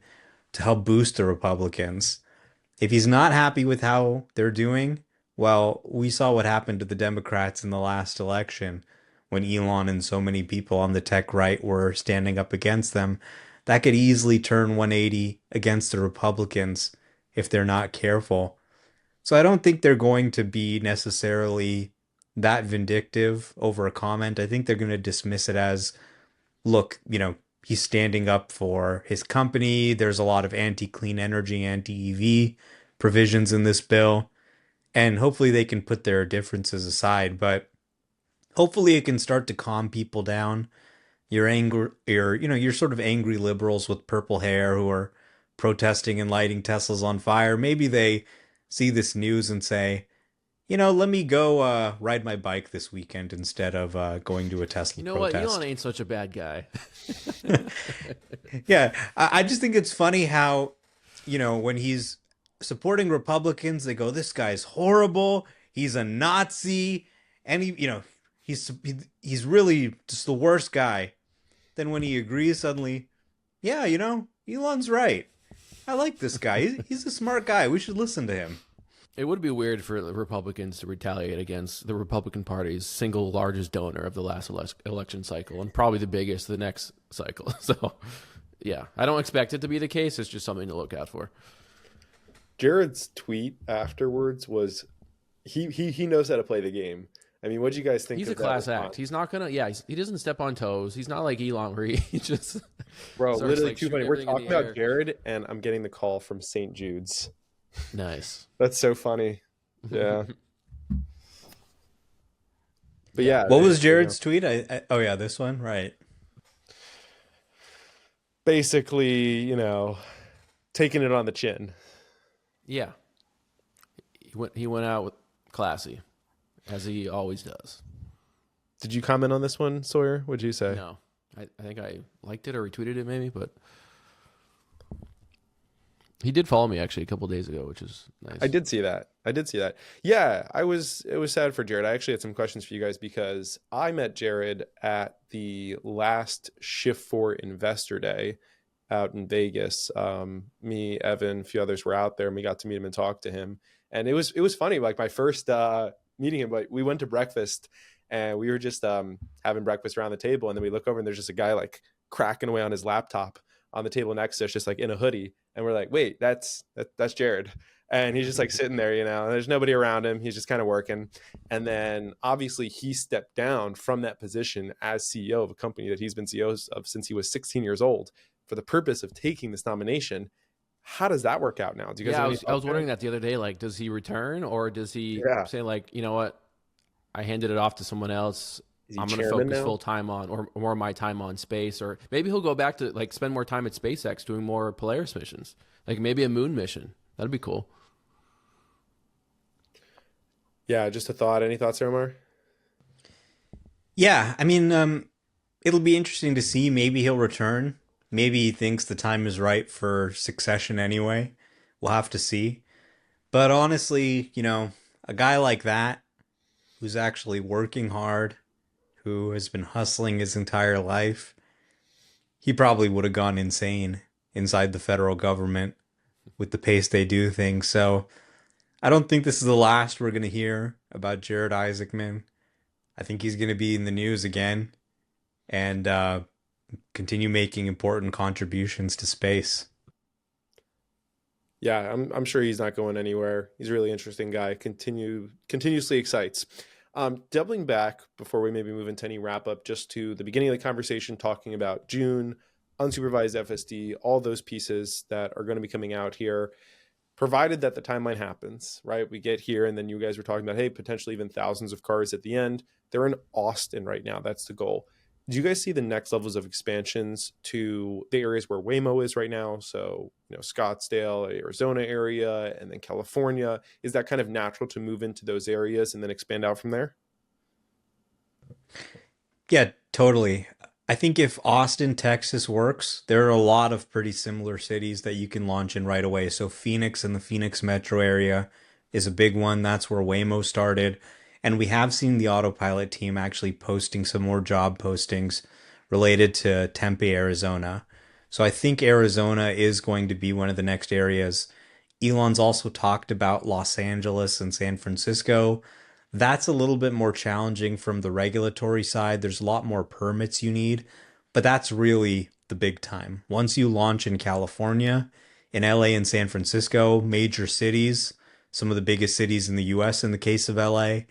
C: to help boost the Republicans. If he's not happy with how they're doing, well, we saw what happened to the Democrats in the last election when Elon and so many people on the tech right were standing up against them. That could easily turn 180 against the Republicans if they're not careful. So I don't think they're going to be necessarily that vindictive over a comment. I think they're going to dismiss it as, look, he's standing up for his company. There's a lot of anti-clean energy, anti-EV provisions in this bill. And hopefully they can put their differences aside. But hopefully it can start to calm people down. You're sort of angry liberals with purple hair who are protesting and lighting Teslas on fire. Maybe they see this news and say, let me go ride my bike this weekend instead of going to a Tesla protest.
A: What? Elon ain't such a bad guy.
C: Yeah, I just think it's funny how, when he's supporting Republicans, they go, this guy's horrible. He's a Nazi. And he's really just the worst guy. Then when he agrees suddenly, yeah, Elon's right. I like this guy. He's a smart guy. We should listen to him.
A: It would be weird for the Republicans to retaliate against the Republican Party's single largest donor of the last election cycle, and probably the biggest the next cycle. So, yeah, I don't expect it to be the case. It's just something to look out for.
D: Jared's tweet afterwards was he knows how to play the game. I mean, what do you guys think
A: He's
D: of
A: a
D: that
A: class
D: response?
A: act. He's not gonna. Yeah, he doesn't step on toes. He's not like Elon where he just
D: Bro,
A: starts,
D: literally
A: like,
D: too
A: shooting
D: funny. We're
A: everything in
D: talking
A: the
D: about
A: air.
D: Jared, and I'm getting the call from St. Jude's.
A: Nice.
D: That's so funny. Yeah. But yeah,
C: What was
D: you know,
C: Jared's tweet? Oh yeah, this one, right?
D: basically, taking it on the chin.
A: Yeah, he went out with classy, as he always does.
D: Did you comment on this one, Sawyer? What'd you say?
A: No, I think I liked it or retweeted it maybe, but he did follow me actually a couple days ago, which is nice.
D: I did see that. Yeah, it was sad for Jared. I actually had some questions for you guys because I met Jared at the last Shift 4 Investor Day out in Vegas. Me, Evan, a few others were out there, and we got to meet him and talk to him. And it was funny. Like my first meeting him, but we went to breakfast and we were just having breakfast around the table, and then we look over and there's just a guy like cracking away on his laptop on the table next to us, just like in a hoodie. And we're like, wait, that's Jared. And he's just like sitting there, and there's nobody around him. He's just kind of working. And then obviously he stepped down from that position as CEO of a company that he's been CEO of since he was 16 years old for the purpose of taking this nomination. How does that work out now? Do you guys?
A: Yeah, I was wondering that the other day. Like, does he return or does he say like, you know what, I handed it off to someone else. I'm going to focus full time on, or more of my time on space, or maybe he'll go back to like spend more time at SpaceX doing more Polaris missions, like maybe a moon mission. That'd be cool.
D: Yeah, just a thought. Any thoughts, Omar?
C: Yeah, I mean, it'll be interesting to see. Maybe he'll return. Maybe he thinks the time is right for succession anyway. We'll have to see. But honestly, a guy like that, who's actually working hard, who has been hustling his entire life, he probably would have gone insane inside the federal government with the pace they do things. So I don't think this is the last we're going to hear about Jared Isaacman. I think he's going to be in the news again and continue making important contributions to space.
D: Yeah, I'm sure he's not going anywhere. He's a really interesting guy. Continuously excites. Doubling back before we maybe move into any wrap up, just to the beginning of the conversation, talking about June, unsupervised FSD, all those pieces that are going to be coming out here, provided that the timeline happens, right? We get here, and then you guys were talking about, hey, potentially even thousands of cars at the end. They're in Austin right now. That's the goal. Do you guys see the next levels of expansions to the areas where Waymo is right now? So, Scottsdale, Arizona area, and then California. Is that kind of natural to move into those areas and then expand out from there?
C: Yeah, totally. I think if Austin, Texas works, there are a lot of pretty similar cities that you can launch in right away. So Phoenix and the Phoenix metro area is a big one. That's where Waymo started. And we have seen the autopilot team actually posting some more job postings related to Tempe, Arizona. So I think Arizona is going to be one of the next areas. Elon's also talked about Los Angeles and San Francisco. That's a little bit more challenging from the regulatory side. There's a lot more permits you need, but that's really the big time. Once you launch in California, in LA and San Francisco, major cities, some of the biggest cities in the US in the case of LA,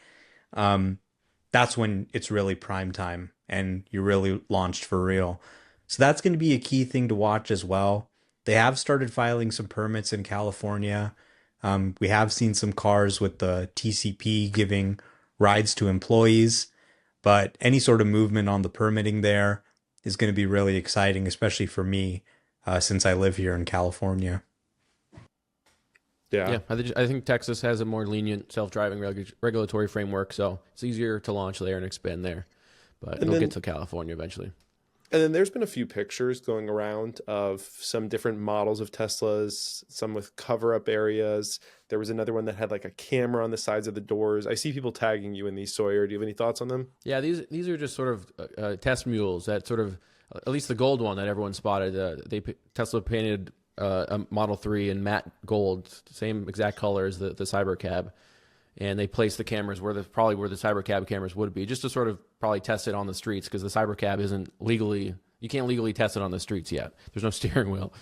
C: that's when it's really prime time and you're really launched for real. So that's going to be a key thing to watch as well. They have started filing some permits in California. We have seen some cars with the TCP giving rides to employees, but any sort of movement on the permitting there is going to be really exciting, especially for me, since I live here in California.
A: Yeah, I think Texas has a more lenient self-driving regulatory framework, so it's easier to launch there and expand there. But it'll get to California eventually.
D: And then there's been a few pictures going around of some different models of Teslas, some with cover-up areas. There was another one that had like a camera on the sides of the doors. I see people tagging you in these, Sawyer. Do you have any thoughts on them?
A: Yeah, these are just sort of test mules that sort of, at least the gold one that everyone spotted. Tesla painted a Model 3 in matte gold, same exact color as the Cybercab, and they placed the cameras where the Cybercab cameras would be, just to sort of probably test it on the streets, because the Cybercab isn't legally, you can't legally test it on the streets yet. There's no steering wheel.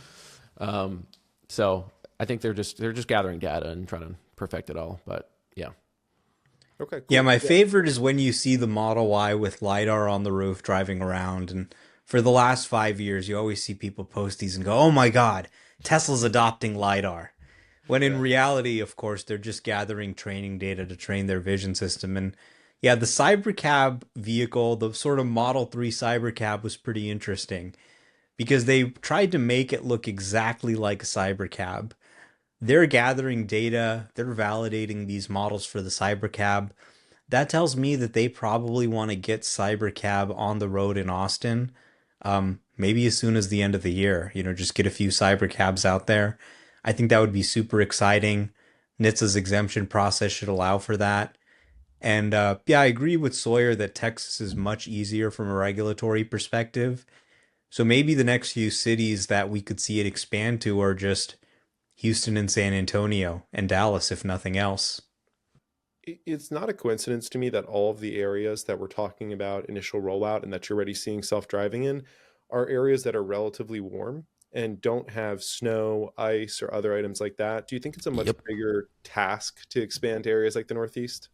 A: So I think they're just gathering data and trying to perfect it all. But yeah.
D: Okay,
C: Yeah,
D: cool.
C: my
D: Yeah.
C: favorite is when you see the Model Y with LiDAR on the roof driving around. And for the last 5 years, you always see people post these and go, oh my God, Tesla's adopting LiDAR. When in
D: Yeah.
C: reality, of course, they're just gathering training data to train their vision system. And yeah, the Cybercab vehicle, the sort of Model 3 Cybercab was pretty interesting because they tried to make it look exactly like a Cybercab. They're gathering data, they're validating these models for the Cybercab. That tells me that they probably want to get Cybercab on the road in Austin, maybe as soon as the end of the year. Just get a few Cybercabs out there. I think that would be super exciting. NHTSA's exemption process should allow for that. And yeah, I agree with Sawyer that Texas is much easier from a regulatory perspective. So maybe the next few cities that we could see it expand to are just Houston and San Antonio and Dallas, if nothing else.
D: It's not a coincidence to me that all of the areas that we're talking about initial rollout and that you're already seeing self-driving in are areas that are relatively warm and don't have snow, ice, or other items like that. Do you think it's a much
A: Yep.
D: bigger task to expand to areas like the Northeast?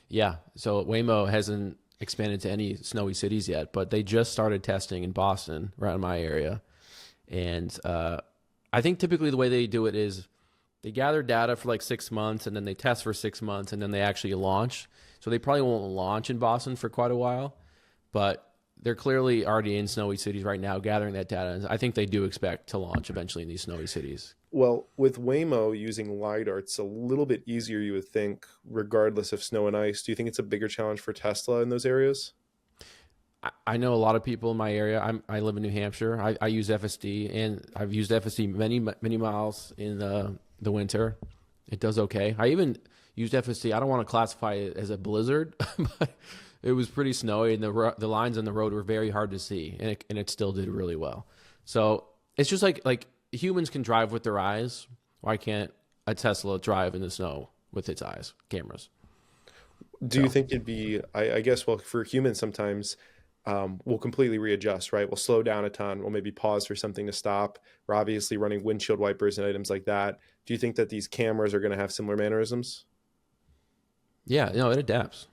A: Yeah. So Waymo hasn't expanded to any snowy cities yet, but they just started testing in Boston, around my area. And I think typically the way they do it is they gather data for like 6 months and then they test for 6 months and then they actually launch. So they probably won't launch in Boston for quite a while, but they're clearly already in snowy cities right now gathering that data. And I think they do expect to launch eventually in these snowy cities.
D: Well, with Waymo using LiDAR, it's a little bit easier, you would think, regardless of snow and ice. Do you think it's a bigger challenge for Tesla in those areas?
A: I know a lot of people in my area. I live in New Hampshire. I use FSD, and I've used FSD many miles in the winter. It does okay. I even used FSD. I don't want to classify it as a blizzard, but it was pretty snowy, and the lines on the road were very hard to see, and it still did really well. So it's just like humans can drive with their eyes. Why can't a Tesla drive in the snow with its eyes, cameras?
D: Do you
A: So
D: think it'd be, I guess, well, for humans, sometimes we'll completely readjust, right? We'll slow down a ton. We'll maybe pause for something to stop. We're obviously running windshield wipers and items like that. Do you think that these cameras are going to have similar mannerisms?
A: yeah, no, it adapts.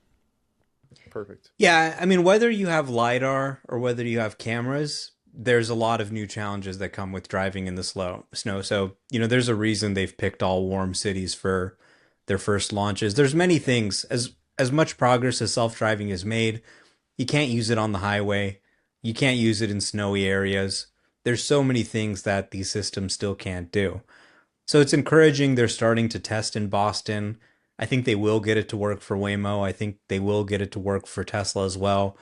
D: Perfect.
C: Yeah, I mean, whether you have LiDAR or whether you have cameras, there's a lot of new challenges that come with driving in the snow. So, there's a reason they've picked all warm cities for their first launches. There's many things. As much progress as self-driving is made, you can't use it on the highway. You can't use it in snowy areas. There's so many things that these systems still can't do. So it's encouraging they're starting to test in Boston. I think they will get it to work for Waymo. I think they will get it to work for Tesla as well.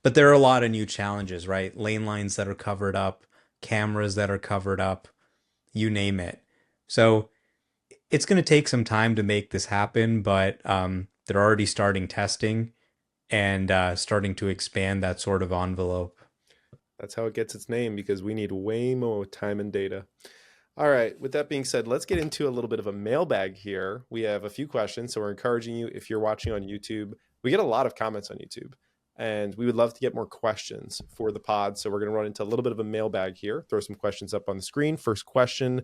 C: But there are a lot of new challenges, right? Lane lines that are covered up, cameras that are covered up, you name it. So it's going to take some time to make this happen, but they're already starting testing and starting to expand that sort of envelope.
D: That's how it gets its name because we need way more time and data. All right. With that being said, let's get into a little bit of a mailbag here. We have a few questions. So we're encouraging you, if you're watching on YouTube, we get a lot of comments on YouTube and we would love to get more questions for the pod. So we're going to run into a little bit of a mailbag here, throw some questions up on the screen. First question.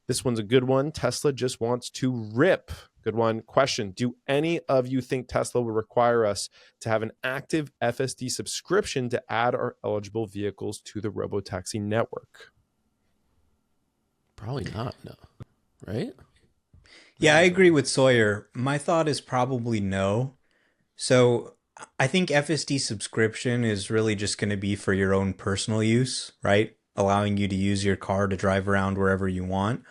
D: This one's a good one. Tesla just wants to rip. Good one. Question. Do any of you think Tesla will require us to have an active FSD subscription to add our eligible vehicles to the Robotaxi network?
A: Probably not. No, right?
C: Yeah, I agree with Sawyer. My thought is probably no. So I think FSD subscription is really just going to be for your own personal use, right? Allowing you to use your car to drive around wherever you want.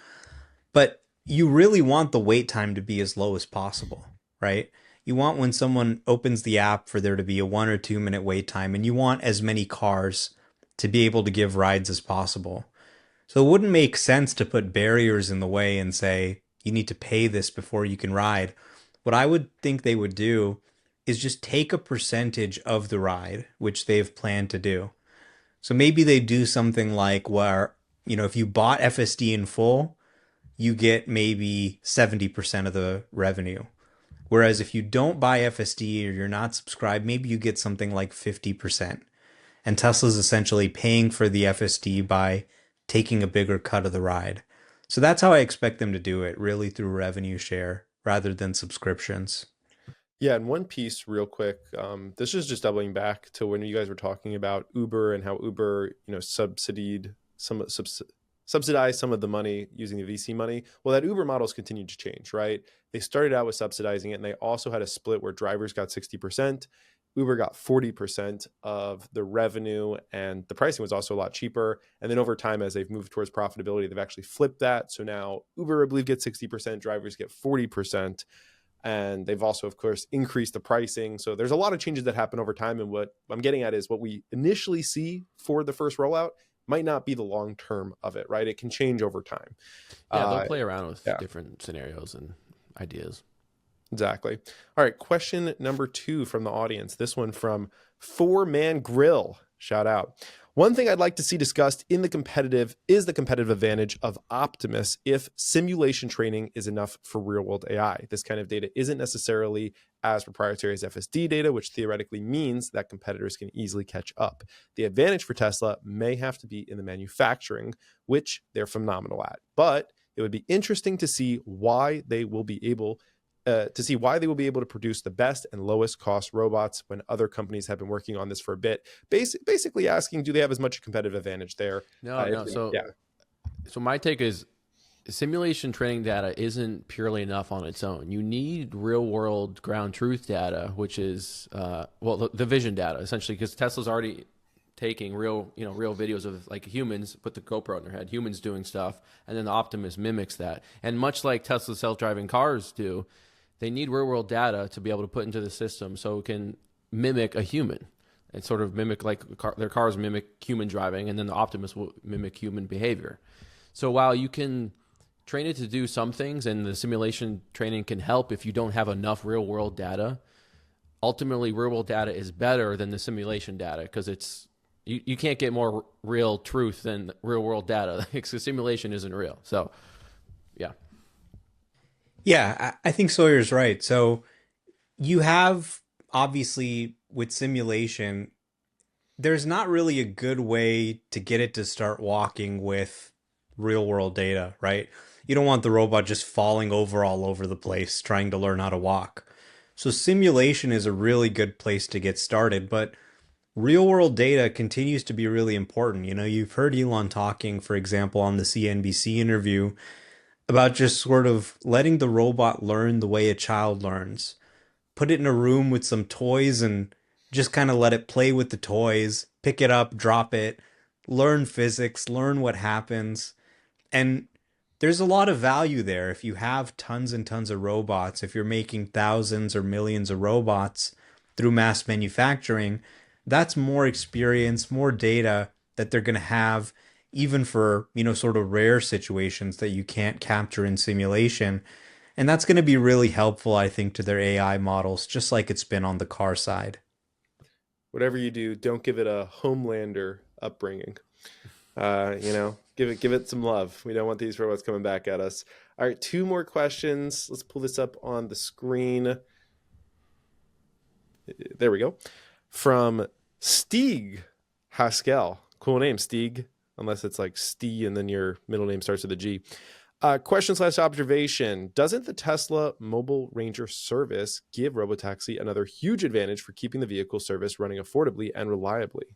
C: But you really want the wait time to be as low as possible, right? You want when someone opens the app for there to be a 1 or 2 minute wait time, and you want as many cars to be able to give rides as possible. So it wouldn't make sense to put barriers in the way and say, you need to pay this before you can ride. What I would think they would do is just take a percentage of the ride, which they've planned to do. So maybe they do something like where, if you bought FSD in full, you get maybe 70% of the revenue. Whereas if you don't buy FSD or you're not subscribed, maybe you get something like 50%. And Tesla's essentially paying for the FSD by taking a bigger cut of the ride. So that's how I expect them to do it, really through revenue share rather than subscriptions.
D: Yeah, and one piece real quick. This is just doubling back to when you guys were talking about Uber and how Uber, subsidized some of the money using the VC money. Well, that Uber model's continued to change, right? They started out with subsidizing it, and they also had a split where drivers got 60%. Uber got 40% of the revenue, and the pricing was also a lot cheaper. And then over time, as they've moved towards profitability, they've actually flipped that. So now Uber, I believe, gets 60%, drivers get 40%. And they've also, of course, increased the pricing. So there's a lot of changes that happen over time. And what I'm getting at is what we initially see for the first rollout might not be the long term of it, right? It can change over time.
A: Yeah, they'll play around with different scenarios and ideas.
D: Exactly. All right. Question number 2 from the audience. This one from 4-Man Grill. Shout out. One thing I'd like to see discussed in the competitive advantage of Optimus if simulation training is enough for real world AI. This kind of data isn't necessarily as proprietary as FSD data, which theoretically means that competitors can easily catch up. The advantage for Tesla may have to be in the manufacturing, which they're phenomenal at. But it would be interesting to see why they will be able to produce the best and lowest cost robots when other companies have been working on this for a bit. Basically asking, do they have as much competitive advantage there?
A: No. So my take is simulation training data isn't purely enough on its own. You need real world ground truth data, which is, the vision data, essentially, because Tesla's already taking real videos of like humans, put the GoPro in their head, humans doing stuff, and then the Optimus mimics that. And much like Tesla's self-driving cars do, they need real world data to be able to put into the system so it can mimic a human and sort of mimic like their cars mimic human driving, and then the Optimus will mimic human behavior. So while you can train it to do some things and the simulation training can help if you don't have enough real world data, ultimately real world data is better than the simulation data because you can't get more real truth than real world data because the simulation isn't real. So yeah.
C: Yeah, I think Sawyer's right. So you have, obviously, with simulation, there's not really a good way to get it to start walking with real world data, right? You don't want the robot just falling over all over the place trying to learn how to walk. So simulation is a really good place to get started, but real world data continues to be really important. You've heard Elon talking, for example, on the CNBC interview about just sort of letting the robot learn the way a child learns. Put it in a room with some toys and just kind of let it play with the toys, pick it up, drop it, learn physics, learn what happens. And there's a lot of value there if you have tons and tons of robots, if you're making thousands or millions of robots through mass manufacturing. That's more experience, more data that they're going to have even for, sort of rare situations that you can't capture in simulation. And that's going to be really helpful, I think, to their AI models, just like it's been on the car side.
D: Whatever you do, don't give it a Homelander upbringing. Give it some love. We don't want these robots coming back at us. All right, 2 more questions. Let's pull this up on the screen. There we go. From Stieg Haskell. Cool name, Stieg. Unless it's like Stee and then your middle name starts with a G. Question/observation. Doesn't the Tesla Mobile Ranger service give Robotaxi another huge advantage for keeping the vehicle service running affordably and reliably?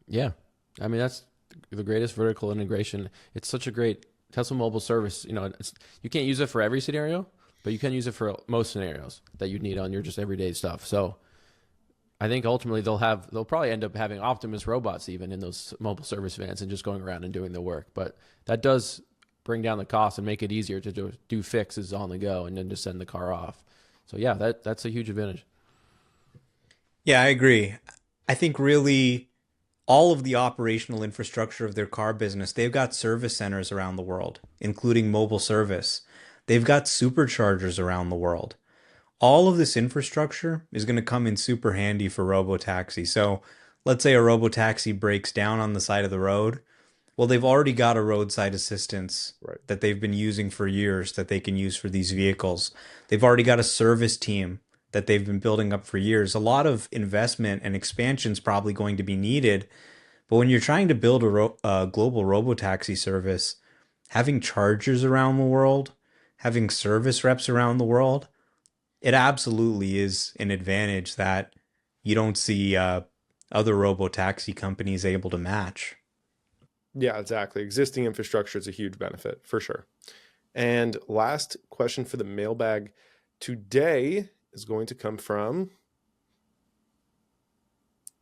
A: Yeah. I mean, that's the greatest vertical integration. It's such a great Tesla mobile service. You can't use it for every scenario, but you can use it for most scenarios that you need on your just everyday stuff. So I think ultimately they'll probably end up having Optimus robots even in those mobile service vans and just going around and doing the work. But that does bring down the cost and make it easier to do fixes on the go and then just send the car off. So yeah, that's a huge advantage.
C: Yeah, I agree. I think really all of the operational infrastructure of their car business, they've got service centers around the world, including mobile service. They've got superchargers around the world. All of this infrastructure is going to come in super handy for Robotaxi. So let's say a Robotaxi breaks down on the side of the road. Well, they've already got a roadside assistance that they've been using for years that they can use for these vehicles. They've already got a service team that they've been building up for years. A lot of investment and expansion is probably going to be needed. But when you're trying to build a global Robotaxi service, having chargers around the world, having service reps around the world, it absolutely is an advantage that you don't see other robotaxi companies able to match.
D: Yeah, exactly. Existing infrastructure is a huge benefit for sure. And last question for the mailbag today is going to come from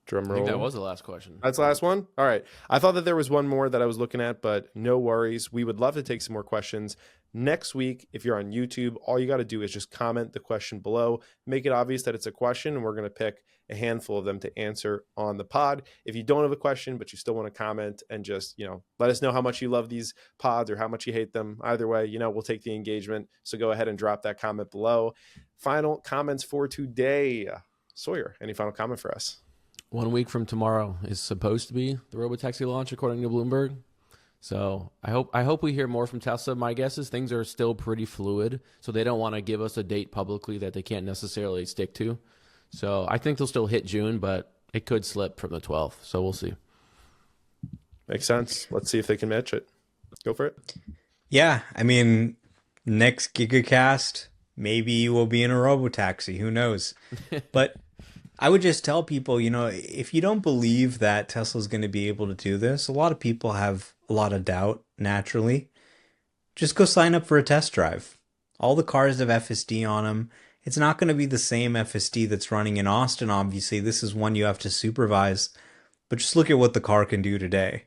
D: drum
A: I think that
D: roll.
A: was the last question.
D: That's the last one. All right. I thought that there was one more that I was looking at, but no worries. We would love to take some more questions next week. If you're on YouTube, all you got to do is just comment the question below, make it obvious that it's a question, and we're going to pick a handful of them to answer on the pod. If you don't have a question, but you still want to comment and just, let us know how much you love these pods or how much you hate them. Either way, we'll take the engagement. So go ahead and drop that comment below. Final comments for today. Sawyer, any final comment for us?
A: 1 week from tomorrow is supposed to be the Robotaxi launch, according to Bloomberg. So I hope we hear more from Tesla. My guess is things are still pretty fluid, so they don't want to give us a date publicly that they can't necessarily stick to. So I think they'll still hit June, but it could slip from the 12th. So we'll see.
D: Makes sense. Let's see if they can match it. Go for it.
C: Yeah, I mean, next GigaCast, maybe we'll be in a Robotaxi. Who knows? But I would just tell people, if you don't believe that Tesla's going to be able to do this, a lot of people have a lot of doubt naturally. Just go sign up for a test drive. All the cars have FSD on them. It's not going to be the same FSD that's running in Austin, obviously. This is one you have to supervise. But just look at what the car can do today.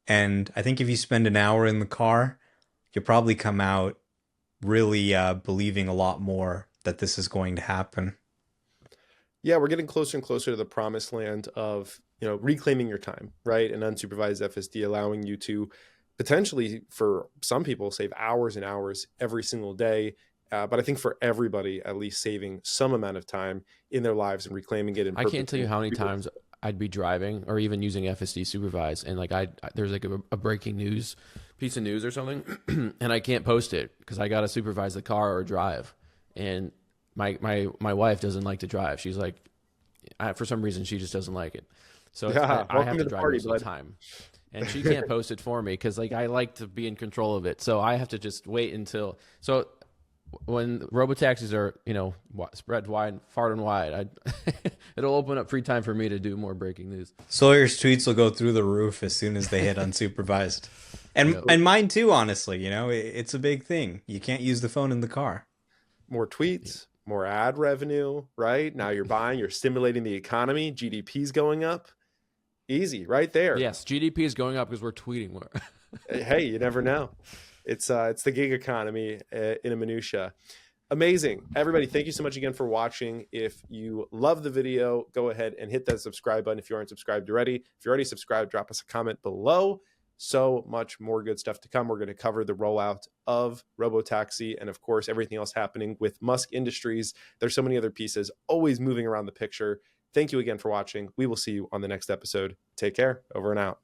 C: And I think if you spend an hour in the car, you'll probably come out really believing a lot more that this is going to happen.
D: Yeah, we're getting closer and closer to the promised land of, reclaiming your time, right? And unsupervised FSD allowing you to potentially, for some people, save hours and hours every single day. But I think for everybody, at least saving some amount of time in their lives and reclaiming it.
A: I can't tell you how many times I'd be driving or even using FSD supervised, and there's like a breaking news piece of news or something, and I can't post it because I got to supervise the car or drive. And my wife doesn't like to drive. She's like, for some reason, she just doesn't like it. So I have to drive most of the time. And she can't post it for me because I like to be in control of it. So I have to just wait until. So when robotaxis are, spread wide, far and wide, it'll open up free time for me to do more breaking news.
C: Sawyer's tweets will go through the roof as soon as they hit unsupervised. And mine too, honestly. It's a big thing. You can't use the phone in the car.
D: More tweets, more ad revenue, right? Now you're stimulating the economy. GDP's going up. Easy, right there.
A: Yes, GDP is going up because we're tweeting more.
D: Hey, you never know. It's the gig economy in a minutia. Amazing. Everybody, thank you so much again for watching. If you love the video, go ahead and hit that subscribe button if you aren't subscribed already. If you're already subscribed, drop us a comment below. So much more good stuff to come. We're going to cover the rollout of Robotaxi and, of course, everything else happening with Musk Industries. There's so many other pieces always moving around the picture. Thank you again for watching. We will see you on the next episode. Take care. Over and out.